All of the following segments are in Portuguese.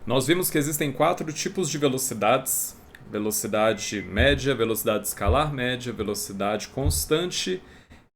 Nós vimos que existem 4 tipos de velocidades: velocidade média, velocidade escalar média, velocidade constante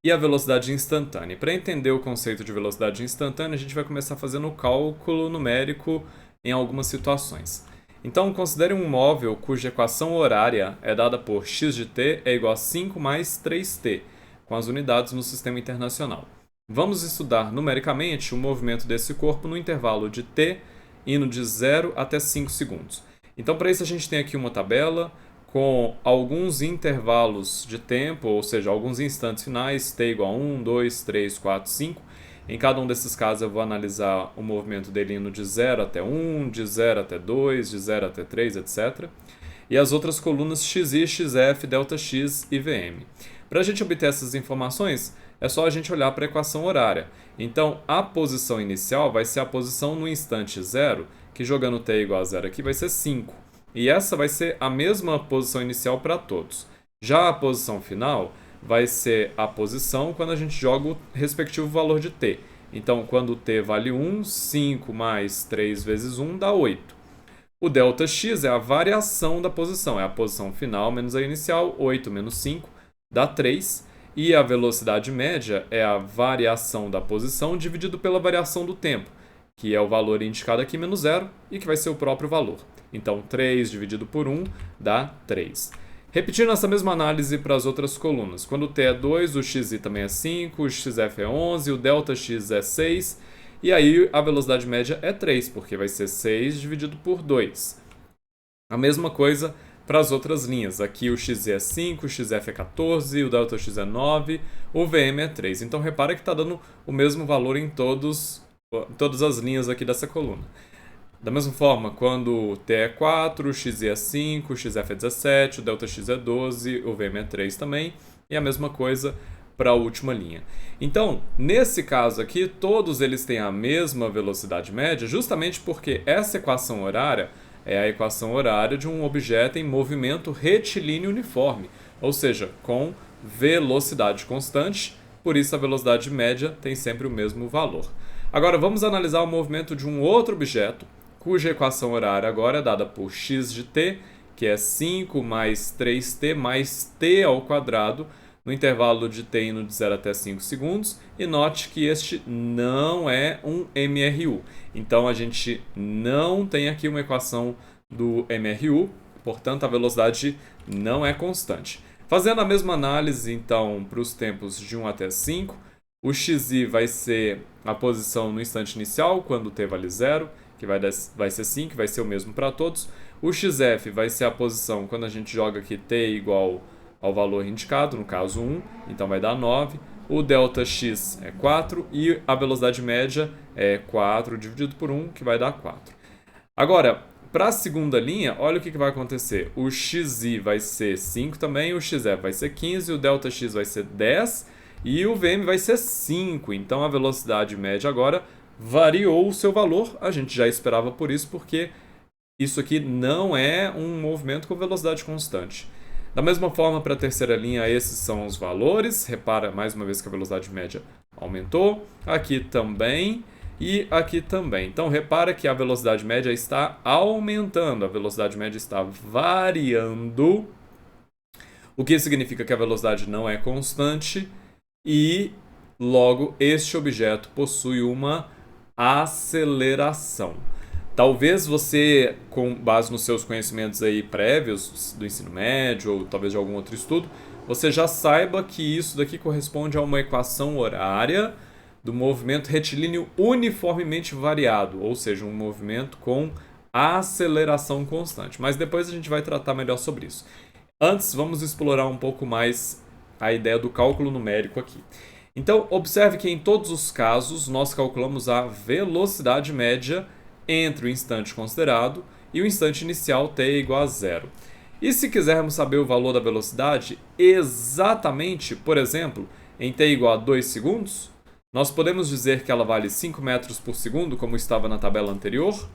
e a velocidade instantânea. Para entender o conceito de velocidade instantânea, a gente vai começar fazendo o cálculo numérico em algumas situações. Então, considere um móvel cuja equação horária é dada por x de t é igual a 5 mais 3t, com as unidades no sistema internacional. Vamos estudar numericamente o movimento desse corpo no intervalo de t indo de 0 até 5 segundos. Então, para isso, a gente tem aqui uma tabela com alguns intervalos de tempo, ou seja, alguns instantes finais, t igual a 1, 2, 3, 4, 5. Em cada um desses casos eu vou analisar o movimento dele indo de 0 até 1, de 0 até 2, de 0 até 3, etc. E as outras colunas xi, xf, ΔX e Vm. Para a gente obter essas informações, é só a gente olhar para a equação horária. Então, a posição inicial vai ser a posição no instante 0, que jogando t igual a 0 aqui vai ser 5. E essa vai ser a mesma posição inicial para todos. Já a posição final vai ser a posição quando a gente joga o respectivo valor de t. Então, quando t vale 1, 5 mais 3 vezes 1 dá 8. O ΔX é a variação da posição, é a posição final menos a inicial, 8 menos 5 dá 3. E a velocidade média é a variação da posição dividido pela variação do tempo, que é o valor indicado aqui menos 0 e que vai ser o próprio valor. Então, 3 dividido por 1 dá 3. Repetindo essa mesma análise para as outras colunas. Quando o t é 2, o xi também é 5, o xf é 11, o ΔX é 6. E aí a velocidade média é 3, porque vai ser 6 dividido por 2. A mesma coisa para as outras linhas. Aqui o xz é 5, o xf é 14, o ΔX é 9, o Vm é 3. Então repara que está dando o mesmo valor em todas as linhas aqui dessa coluna. Da mesma forma, quando o t é 4, o xi é 5, o xf é 17, o ΔX é 12, o Vm é 3 também, e a mesma coisa para a última linha. Então, nesse caso aqui, todos eles têm a mesma velocidade média, justamente porque essa equação horária é a equação horária de um objeto em movimento retilíneo uniforme, ou seja, com velocidade constante, por isso a velocidade média tem sempre o mesmo valor. Agora vamos analisar o movimento de um outro objeto, cuja equação horária agora é dada por x de t, que é 5 mais 3t mais t ao quadrado, no intervalo de t indo de 0 até 5 segundos, e note que este não é um MRU. Então a gente não tem aqui uma equação do MRU, portanto a velocidade não é constante. Fazendo a mesma análise então para os tempos de 1 até 5, o xi vai ser a posição no instante inicial, quando t vale 0, que vai ser 5, vai ser o mesmo para todos. O xf vai ser a posição quando a gente joga aqui t igual ao valor indicado, no caso 1, então vai dar 9. O ΔX é 4 e a velocidade média é 4 dividido por 1, que vai dar 4. Agora, para a segunda linha, olha o que vai acontecer. O xi vai ser 5 também, o xf vai ser 15, o ΔX vai ser 10 e o Vm vai ser 5. Então a velocidade média agora variou o seu valor. A gente já esperava por isso, porque isso aqui não é um movimento com velocidade constante. Da mesma forma, para a terceira linha, esses são os valores. Repara mais uma vez que a velocidade média aumentou. Aqui também e aqui também. Então, repara que a velocidade média está aumentando. A velocidade média está variando. O que significa que a velocidade não é constante. E, logo, este objeto possui uma aceleração. Talvez você, com base nos seus conhecimentos aí prévios do ensino médio ou talvez de algum outro estudo, você já saiba que isso daqui corresponde a uma equação horária do movimento retilíneo uniformemente variado, ou seja, um movimento com aceleração constante. Mas depois a gente vai tratar melhor sobre isso. Antes, vamos explorar um pouco mais a ideia do cálculo numérico aqui. Então, observe que em todos os casos nós calculamos a velocidade média entre o instante considerado e o instante inicial t igual a 0. E se quisermos saber o valor da velocidade exatamente, por exemplo, em t igual a 2 segundos, nós podemos dizer que ela vale 5 metros por segundo, como estava na tabela anterior?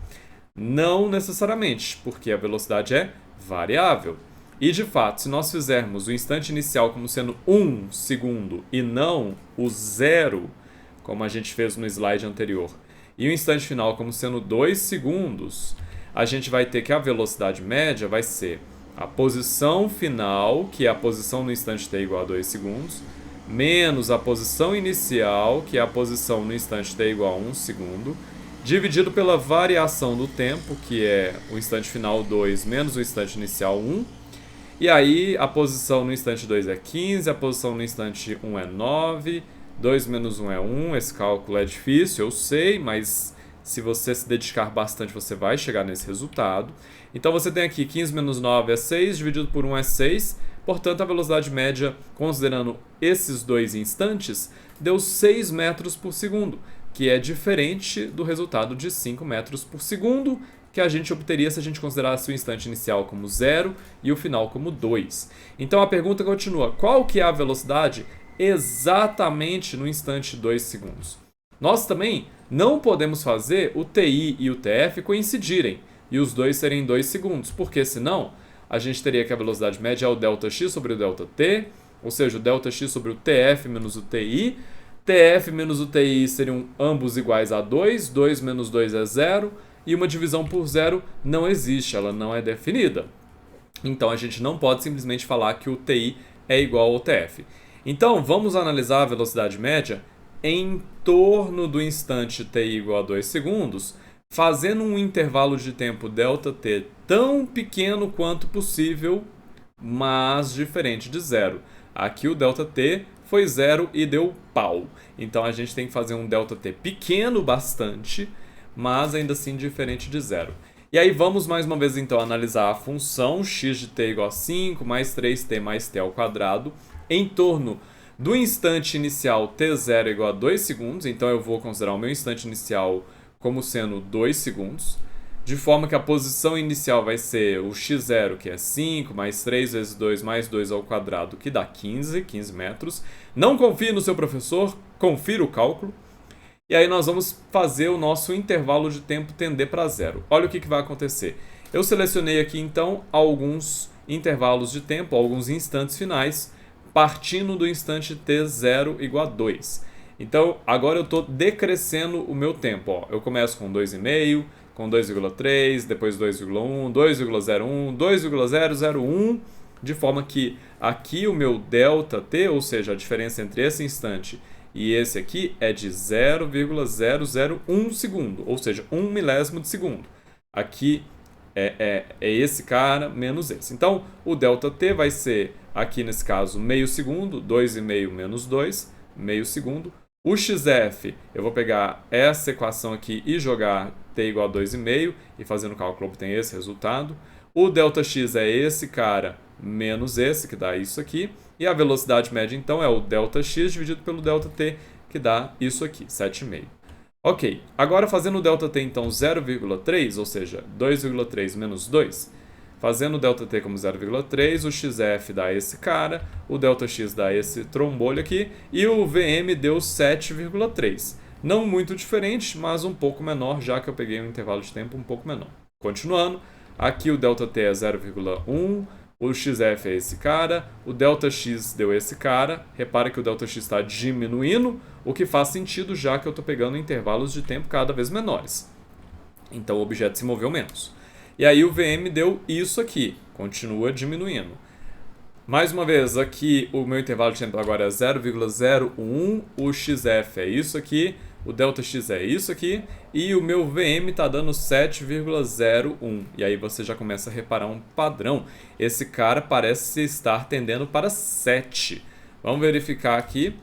Não necessariamente, porque a velocidade é variável. E, de fato, se nós fizermos o instante inicial como sendo 1 segundo e não o 0, como a gente fez no slide anterior, e o instante final como sendo 2 segundos, a gente vai ter que a velocidade média vai ser a posição final, que é a posição no instante t igual a 2 segundos, menos a posição inicial, que é a posição no instante t igual a 1 segundo, dividido pela variação do tempo, que é o instante final 2 menos o instante inicial 1. E aí a posição no instante 2 é 15, a posição no instante 1 é 9, 2 menos 1 é 1, esse cálculo é difícil, eu sei, mas se você se dedicar bastante você vai chegar nesse resultado. Então você tem aqui 15 menos 9 é 6, dividido por 1 é 6, portanto a velocidade média, considerando esses dois instantes, deu 6 metros por segundo, que é diferente do resultado de 5 metros por segundo, que a gente obteria se a gente considerasse o instante inicial como 0 e o final como 2. Então a pergunta continua, qual que é a velocidade exatamente no instante 2 segundos? Nós também não podemos fazer o TI e o TF coincidirem e os dois serem 2 segundos, porque senão a gente teria que a velocidade média é o ΔX sobre o ΔT, ou seja, o ΔX sobre o TF menos o TI. TF menos o TI seriam ambos iguais a 2, 2 menos 2 é 0, e uma divisão por 0 não existe, ela não é definida. Então a gente não pode simplesmente falar que o TI é igual ao TF. Então vamos analisar a velocidade média em torno do instante t igual a 2 segundos, fazendo um intervalo de tempo ΔT tão pequeno quanto possível, mas diferente de 0. Aqui o ΔT foi 0 e deu pau. Então a gente tem que fazer um ΔT pequeno bastante, mas ainda assim diferente de 0. E aí vamos mais uma vez então analisar a função x de t igual a 5 mais 3t mais t ao quadrado em torno do instante inicial t0 igual a 2 segundos. Então eu vou considerar o meu instante inicial como sendo 2 segundos, de forma que a posição inicial vai ser o x0, que é 5, mais 3 vezes 2 mais 2 ao quadrado, que dá 15 metros. Não confie no seu professor, confira o cálculo. E aí nós vamos fazer o nosso intervalo de tempo tender para 0. Olha o que vai acontecer. Eu selecionei aqui então alguns intervalos de tempo, alguns instantes finais, partindo do instante t0 igual a 2. Então agora eu estou decrescendo o meu tempo. Ó. Eu começo com 2,5, com 2,3, depois 2,1, 2,01, 2,001, de forma que aqui o meu ΔT, ou seja, a diferença entre esse instante e esse aqui é de 0,001 segundo, ou seja, 1 milésimo de segundo. Aqui é esse cara menos esse. Então, o ΔT vai ser, aqui nesse caso, meio segundo, 2,5 menos 2, meio segundo. O XF, eu vou pegar essa equação aqui e jogar t igual a 2,5 e fazendo o cálculo obtém esse resultado. O ΔX é esse cara menos esse, que dá isso aqui. E a velocidade média, então, é o ΔX dividido pelo ΔT, que dá isso aqui, 7,5. Ok, agora fazendo o ΔT, então, 0,3, ou seja, 2,3 menos 2. Fazendo o ΔT como 0,3, o XF dá esse cara, o ΔX dá esse trombolho aqui, e o VM deu 7,3. Não muito diferente, mas um pouco menor, já que eu peguei um intervalo de tempo um pouco menor. Continuando, aqui o ΔT é 0,1, o XF é esse cara, o ΔX deu esse cara. Repara que o ΔX está diminuindo, o que faz sentido já que eu estou pegando intervalos de tempo cada vez menores. Então o objeto se moveu menos. E aí o VM deu isso aqui, continua diminuindo. Mais uma vez, aqui o meu intervalo de tempo agora é 0,01, o XF é isso aqui, o ΔX é isso aqui, e o meu VM está dando 7,01. E aí você já começa a reparar um padrão. Esse cara parece estar tendendo para 7. Vamos verificar aqui.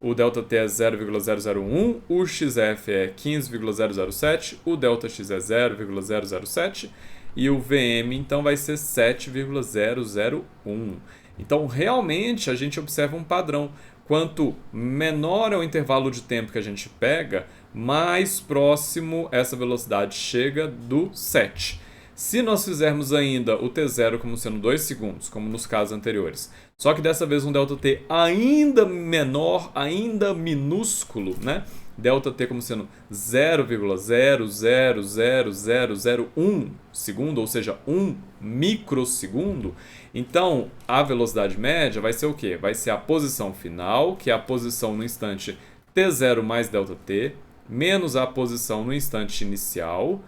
O ΔT é 0,001, o XF é 15,007, o ΔX é 0,007 e o VM então vai ser 7,001. Então realmente a gente observa um padrão. Quanto menor é o intervalo de tempo que a gente pega, mais próximo essa velocidade chega do 7. Se nós fizermos ainda o t0 como sendo 2 segundos, como nos casos anteriores, só que dessa vez um ΔT ainda menor, ainda minúsculo, né? ΔT como sendo 0,0000001 segundo, ou seja, 1 microsegundo, então a velocidade média vai ser o quê? Vai ser a posição final, que é a posição no instante t0 mais ΔT, menos a posição no instante inicial,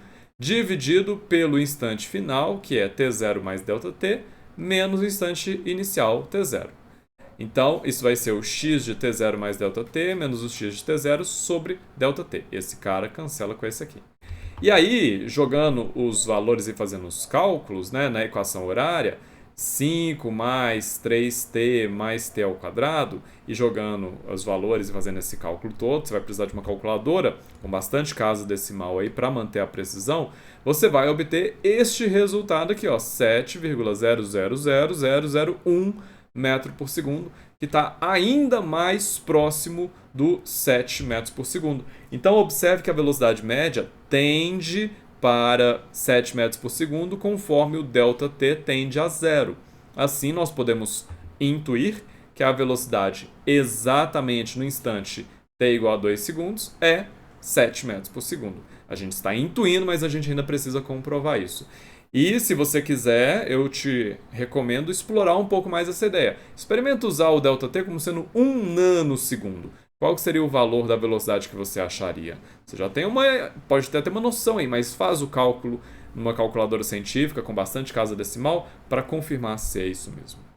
dividido pelo instante final, que é t0 mais ΔT, menos o instante inicial t0. Então, isso vai ser o x de t0 mais ΔT menos o x de t0 sobre ΔT. Esse cara cancela com esse aqui. E aí, jogando os valores e fazendo os cálculos, né, na equação horária, 5 mais 3t mais t ao quadrado, e jogando os valores e fazendo esse cálculo todo, você vai precisar de uma calculadora com bastante casa decimal aí para manter a precisão, você vai obter este resultado aqui, ó, 7,000001 metro por segundo, que está ainda mais próximo do 7 metros por segundo. Então, observe que a velocidade média tende para 7 metros por segundo conforme o ΔT tende a zero. Assim, nós podemos intuir que a velocidade exatamente no instante t igual a 2 segundos é 7 metros por segundo. A gente está intuindo, mas a gente ainda precisa comprovar isso. E se você quiser, eu te recomendo explorar um pouco mais essa ideia. Experimenta usar o ΔT como sendo 1 nanosegundo. Qual seria o valor da velocidade que você acharia? Você já tem pode até ter uma noção aí, mas faz o cálculo numa calculadora científica com bastante casa decimal para confirmar se é isso mesmo.